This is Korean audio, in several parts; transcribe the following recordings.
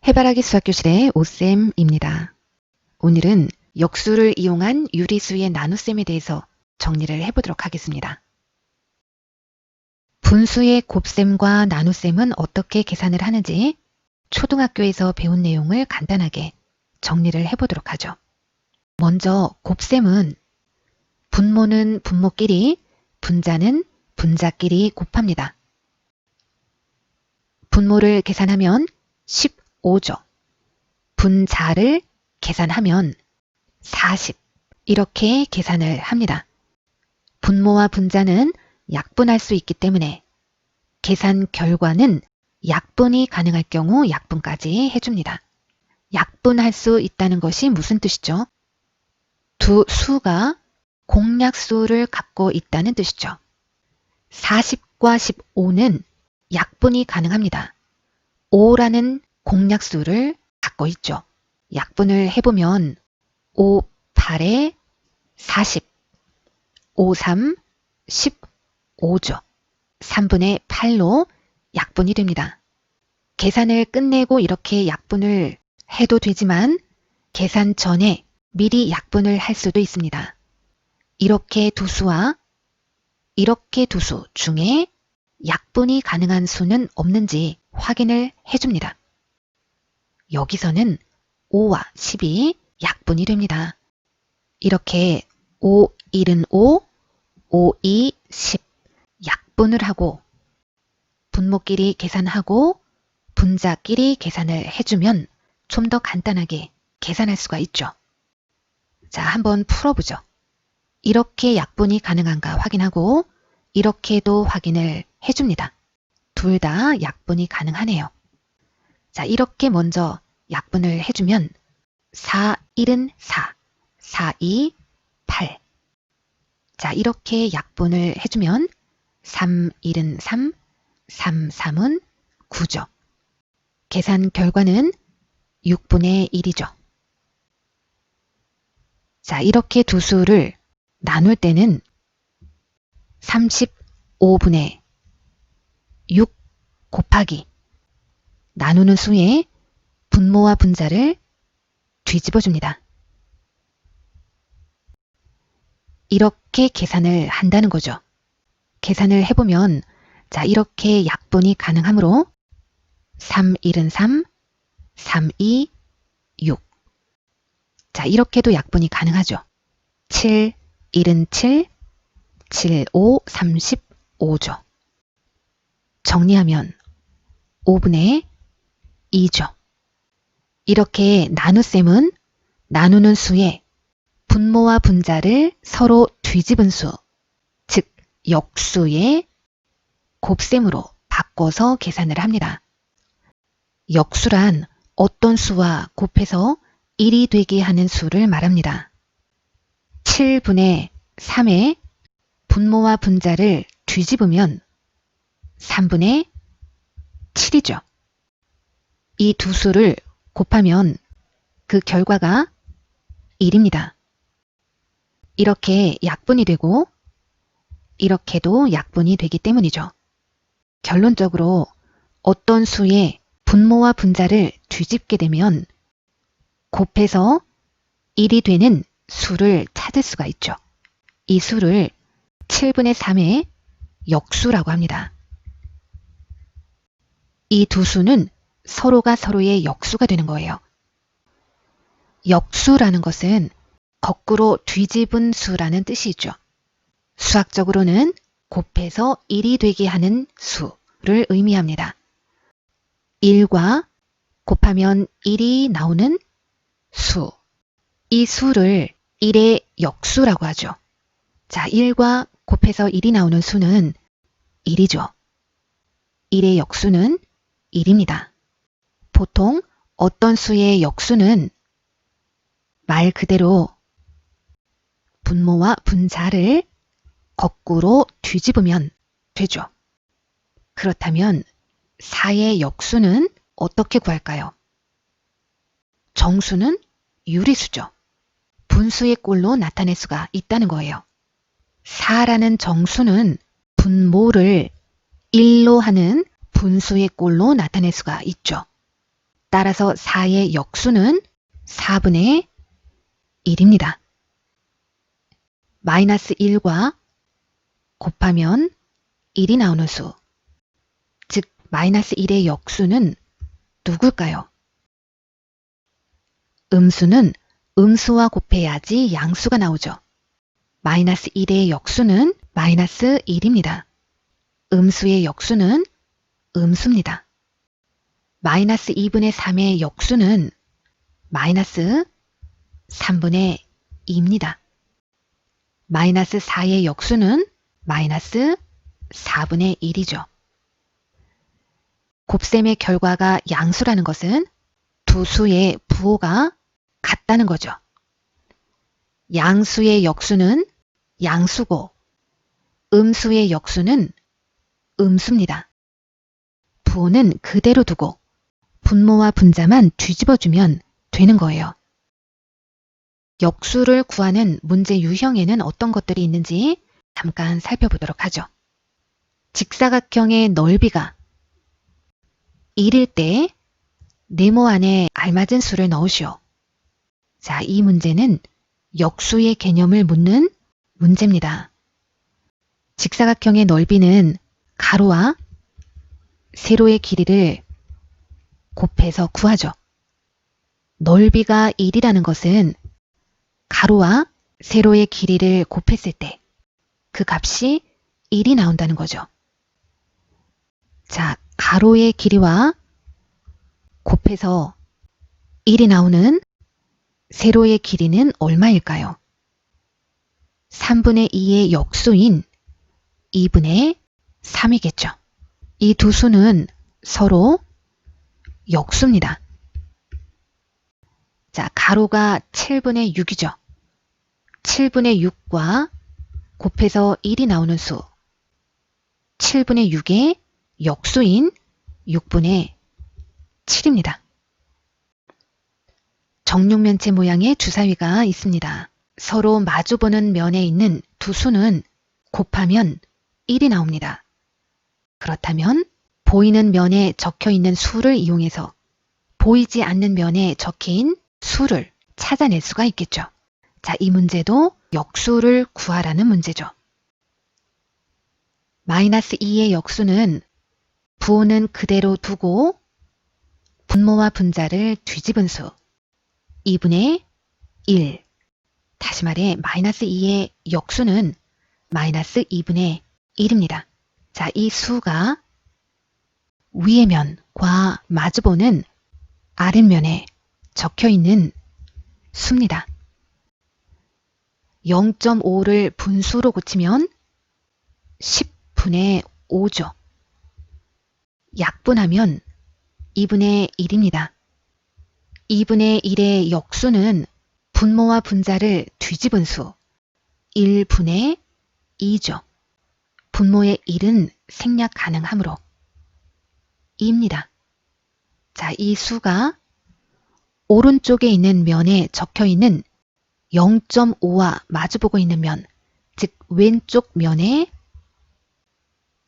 해바라기 수학교실의 오쌤입니다. 오늘은 역수를 이용한 유리수의 나눗셈에 대해서 정리를 해보도록 하겠습니다. 분수의 곱셈과 나눗셈은 어떻게 계산을 하는지 초등학교에서 배운 내용을 간단하게 정리를 해보도록 하죠. 먼저 곱셈은 분모는 분모끼리, 분자는 분자끼리 곱합니다. 분모를 계산하면 15죠. 분자를 계산하면 40 이렇게 계산을 합니다. 분모와 분자는 약분할 수 있기 때문에 계산 결과는 약분이 가능할 경우 약분까지 해줍니다. 약분할 수 있다는 것이 무슨 뜻이죠? 두 수가 공약수를 갖고 있다는 뜻이죠. 40과 15는 약분이 가능합니다. 5라는 공약수를 갖고 있죠. 약분을 해보면 5, 8에 40, 5, 3, 15죠. 3분의 8로 약분이 됩니다. 계산을 끝내고 이렇게 약분을 해도 되지만 계산 전에 미리 약분을 할 수도 있습니다. 이렇게 두 수와 이렇게 두 수 중에 약분이 가능한 수는 없는지 확인을 해줍니다. 여기서는 5와 10이 약분이 됩니다. 이렇게 5, 1은 5, 5, 2, 10 약분을 하고 분모끼리 계산하고 분자끼리 계산을 해주면 좀 더 간단하게 계산할 수가 있죠. 자, 한번 풀어보죠. 이렇게 약분이 가능한가 확인하고 이렇게도 확인을 해줍니다. 둘 다 약분이 가능하네요. 자, 이렇게 먼저 약분을 해주면 4, 1은 4, 4, 2, 8. 자, 이렇게 약분을 해주면 3, 1은 3, 3, 3은 9죠. 계산 결과는 6분의 1이죠. 자, 이렇게 두 수를 나눌 때는 35분의 6 곱하기 나누는 수에 분모와 분자를 뒤집어 줍니다. 이렇게 계산을 한다는 거죠. 계산을 해보면 자, 이렇게 약분이 가능하므로 3, 1은 3, 3, 2, 6. 자, 이렇게도 약분이 가능하죠. 7, 1은 7, 7, 5, 35죠. 정리하면 5분의 2죠. 이렇게 나눗셈은 나누는 수에 분모와 분자를 서로 뒤집은 수, 즉 역수의 곱셈으로 바꿔서 계산을 합니다. 역수란 어떤 수와 곱해서 1이 되게 하는 수를 말합니다. 7분의 3에 분모와 분자를 뒤집으면 3분의 7이죠. 이 두 수를 곱하면 그 결과가 1입니다. 이렇게 약분이 되고 이렇게도 약분이 되기 때문이죠. 결론적으로 어떤 수의 분모와 분자를 뒤집게 되면 곱해서 1이 되는 수를 찾을 수가 있죠. 이 수를 7분의 3의 역수라고 합니다. 이 두 수는 서로가 서로의 역수가 되는 거예요. 역수라는 것은 거꾸로 뒤집은 수라는 뜻이죠. 수학적으로는 곱해서 1이 되게 하는 수를 의미합니다. 1과 곱하면 1이 나오는 수. 이 수를 1의 역수라고 하죠. 자, 1과 곱해서 1이 나오는 수는 1이죠. 1의 역수는 1입니다. 보통 어떤 수의 역수는 말 그대로 분모와 분자를 거꾸로 뒤집으면 되죠. 그렇다면 4의 역수는 어떻게 구할까요? 정수는 유리수죠. 분수의 꼴로 나타낼 수가 있다는 거예요. 4라는 정수는 분모를 1로 하는 분수의 꼴로 나타낼 수가 있죠. 따라서 4의 역수는 4분의 1입니다. 마이너스 1과 곱하면 1이 나오는 수, 즉 마이너스 1의 역수는 누굴까요? 음수는 음수와 곱해야지 양수가 나오죠. 마이너스 1의 역수는 마이너스 1입니다. 음수의 역수는 음수입니다. 마이너스 2분의 3의 역수는 마이너스 3분의 2입니다. 마이너스 4의 역수는 마이너스 4분의 1이죠. 곱셈의 결과가 양수라는 것은 두 수의 부호가 같다는 거죠. 양수의 역수는 양수고 음수의 역수는 음수입니다. 부호는 그대로 두고 분모와 분자만 뒤집어주면 되는 거예요. 역수를 구하는 문제 유형에는 어떤 것들이 있는지 잠깐 살펴보도록 하죠. 직사각형의 넓이가 1일 때 네모 안에 알맞은 수를 넣으시오. 자, 이 문제는 역수의 개념을 묻는 문제입니다. 직사각형의 넓이는 가로와 세로의 길이를 곱해서 구하죠. 넓이가 1이라는 것은 가로와 세로의 길이를 곱했을 때 그 값이 1이 나온다는 거죠. 자, 가로의 길이와 곱해서 1이 나오는 세로의 길이는 얼마일까요? 3분의 2의 역수인 2분의 3이겠죠. 이 두 수는 서로 역수입니다. 자, 가로가 7분의 6이죠. 7분의 6과 곱해서 1이 나오는 수, 7분의 6의 역수인 6분의 7입니다. 정육면체 모양의 주사위가 있습니다. 서로 마주보는 면에 있는 두 수는 곱하면 1이 나옵니다. 그렇다면 보이는 면에 적혀 있는 수를 이용해서 보이지 않는 면에 적힌 수를 찾아낼 수가 있겠죠. 자, 이 문제도 역수를 구하라는 문제죠. 마이너스 2의 역수는 부호는 그대로 두고 분모와 분자를 뒤집은 수 2분의 1. 다시 말해 마이너스 2의 역수는 마이너스 2분의 1입니다. 자, 이 수가 위의 면과 마주보는 아랫면에 적혀있는 수입니다. 0.5를 분수로 고치면 10분의 5죠. 약분하면 2분의 1입니다. 2분의 1의 역수는 분모와 분자를 뒤집은 수 1분의 2죠. 분모의 1은 생략 가능하므로 2입니다. 자, 이 수가 오른쪽에 있는 면에 적혀 있는 0.5와 마주보고 있는 면, 즉 왼쪽 면에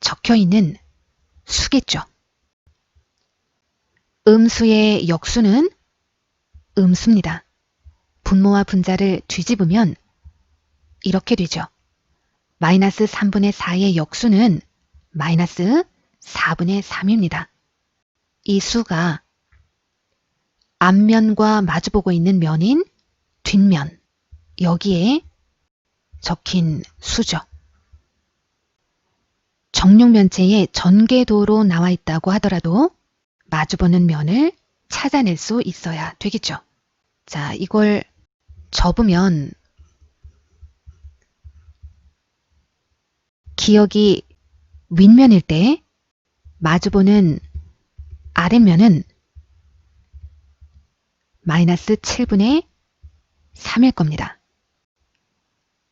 적혀 있는 수겠죠. 음수의 역수는 음수입니다. 분모와 분자를 뒤집으면 이렇게 되죠. 마이너스 3분의 4의 역수는 마이너스 4분의 3입니다. 이 수가 앞면과 마주보고 있는 면인 뒷면, 여기에 적힌 수죠. 정육면체에 전개도로 나와 있다고 하더라도 마주보는 면을 찾아낼 수 있어야 되겠죠. 자, 이걸 접으면 기역이 윗면일 때 마주보는 아랫면은 마이너스 7분의 3일 겁니다.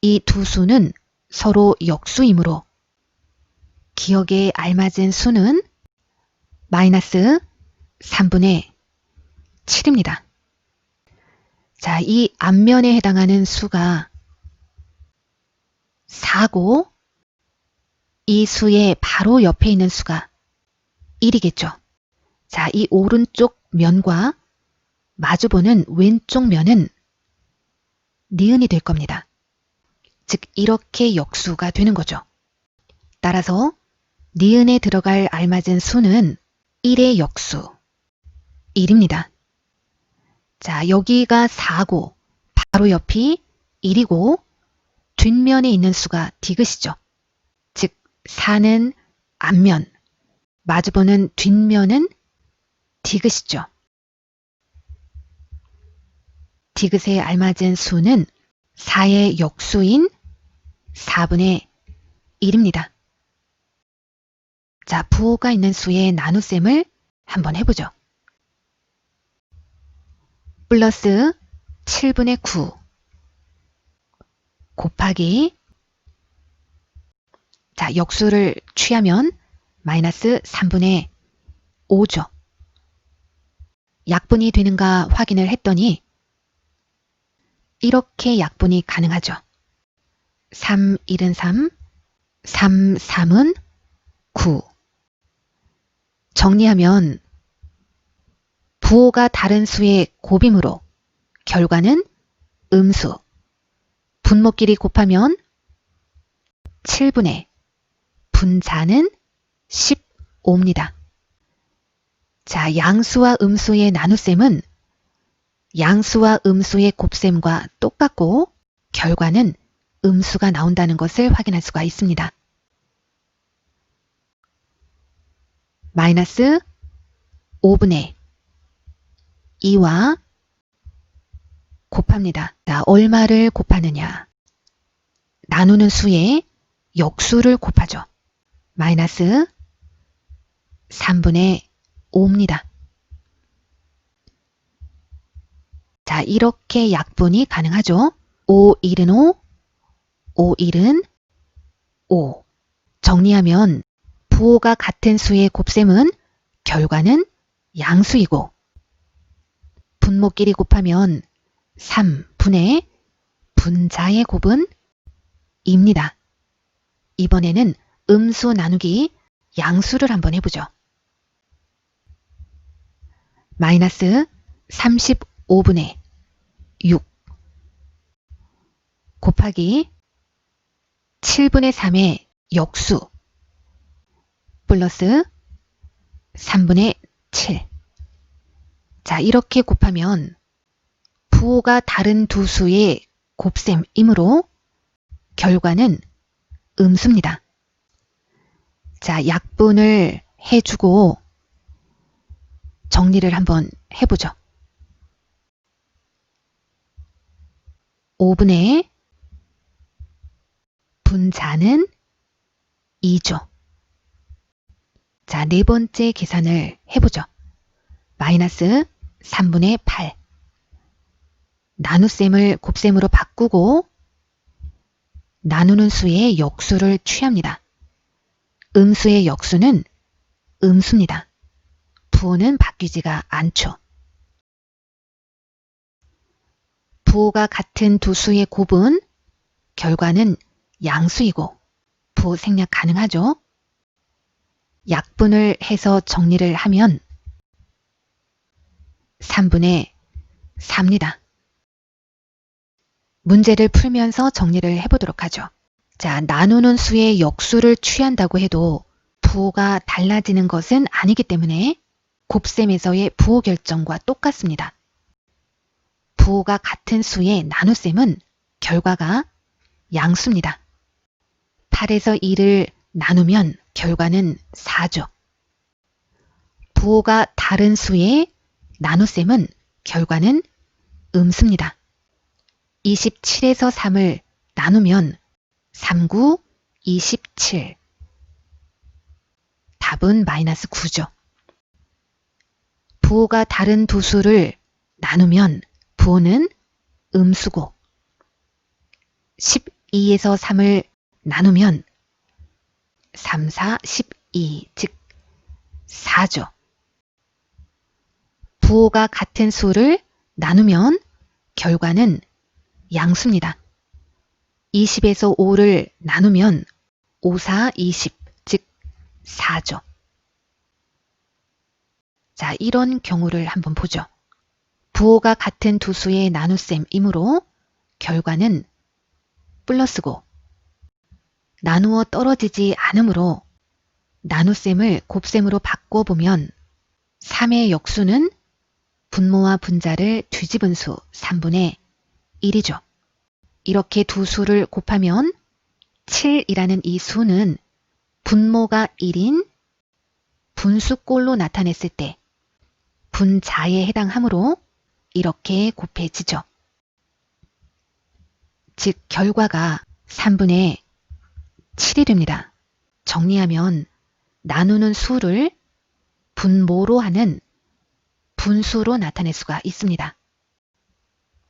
이 두 수는 서로 역수이므로 기역에 알맞은 수는 마이너스 3분의 7입니다. 자, 이 앞면에 해당하는 수가 4고 이 수의 바로 옆에 있는 수가 1이겠죠. 자, 이 오른쪽 면과 마주보는 왼쪽 면은 니은이 될 겁니다. 즉 이렇게 역수가 되는 거죠. 따라서 니은에 들어갈 알맞은 수는 1의 역수 1입니다. 자, 여기가 4고 바로 옆이 1이고 뒷면에 있는 수가 디귿이죠. 즉 4는 앞면, 마주보는 뒷면은 디귿이죠. 디귿에 알맞은 수는 4의 역수인 4분의 1입니다. 자, 부호가 있는 수의 나눗셈을 한번 해보죠. 플러스 7분의 9 곱하기, 자, 역수를 취하면 마이너스 3분의 5죠. 약분이 되는가 확인을 했더니 이렇게 약분이 가능하죠. 3, 1은 3, 3, 3은 9. 정리하면 부호가 다른 수의 곱이므로 결과는 음수. 분모끼리 곱하면 7분의 분자는 15입니다. 자, 양수와 음수의 나눗셈은 양수와 음수의 곱셈과 똑같고 결과는 음수가 나온다는 것을 확인할 수가 있습니다. 마이너스 5분의 2와 곱합니다. 자, 얼마를 곱하느냐? 나누는 수의 역수를 곱하죠. 마이너스 3분의 5입니다. 자, 이렇게 약분이 가능하죠. 5, 1은 5, 5, 1은 5. 정리하면 부호가 같은 수의 곱셈은 결과는 양수이고 분모끼리 곱하면 3분의 분자의 곱은 2입니다. 이번에는 음수 나누기 양수를 한번 해보죠. 마이너스 35분의 6 곱하기 7분의 3의 역수 플러스 3분의 7. 자, 이렇게 곱하면 부호가 다른 두 수의 곱셈이므로 결과는 음수입니다. 자, 약분을 해주고 정리를 한번 해보죠. 5분의 분자는 2죠. 자, 네 번째 계산을 해보죠. 마이너스 3분의 8. 나눗셈을 곱셈으로 바꾸고 나누는 수의 역수를 취합니다. 음수의 역수는 음수입니다. 부호는 바뀌지가 않죠. 부호가 같은 두 수의 곱은 결과는 양수이고 부호 생략 가능하죠. 약분을 해서 정리를 하면 3분의 4입니다. 문제를 풀면서 정리를 해보도록 하죠. 자, 나누는 수의 역수를 취한다고 해도 부호가 달라지는 것은 아니기 때문에 곱셈에서의 부호 결정과 똑같습니다. 부호가 같은 수의 나눗셈은 결과가 양수입니다. 8에서 2를 나누면 결과는 4죠. 부호가 다른 수의 나눗셈은 결과는 음수입니다. 27에서 3을 나누면 3, 9, 27. 답은 마이너스 9죠. 부호가 다른 두 수를 나누면 부호는 음수고 12에서 3을 나누면 3, 4, 12, 즉 4죠. 부호가 같은 수를 나누면 결과는 양수입니다. 20에서 5를 나누면 5, 4, 20, 즉 4죠. 자, 이런 경우를 한번 보죠. 부호가 같은 두 수의 나눗셈이므로 결과는 플러스고 나누어 떨어지지 않으므로 나눗셈을 곱셈으로 바꿔보면 3의 역수는 분모와 분자를 뒤집은 수 3분의 1이죠. 이렇게 두 수를 곱하면 7이라는 이 수는 분모가 1인 분수꼴로 나타냈을 때 분자에 해당하므로 이렇게 곱해지죠. 즉 결과가 3분의 7이 됩니다. 정리하면 나누는 수를 분모로 하는 분수로 나타낼 수가 있습니다.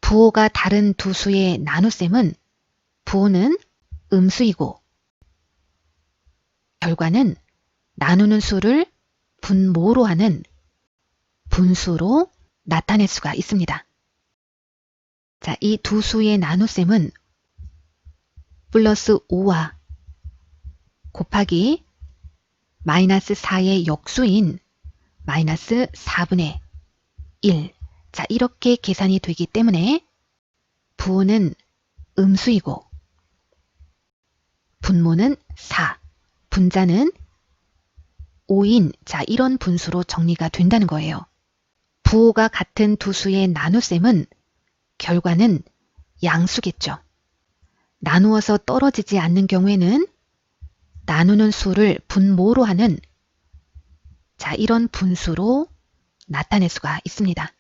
부호가 다른 두 수의 나눗셈은 부호는 음수이고 결과는 나누는 수를 분모로 하는 분수로 나타낼 수가 있습니다. 자, 이 두 수의 나눗셈은 플러스 5와 곱하기 마이너스 4의 역수인 마이너스 4분의 1. 자, 이렇게 계산이 되기 때문에 부호는 음수이고 분모는 4, 분자는 5인 자, 이런 분수로 정리가 된다는 거예요. 부호가 같은 두 수의 나눗셈은 결과는 양수겠죠. 나누어서 떨어지지 않는 경우에는 나누는 수를 분모로 하는 자, 이런 분수로 나타낼 수가 있습니다.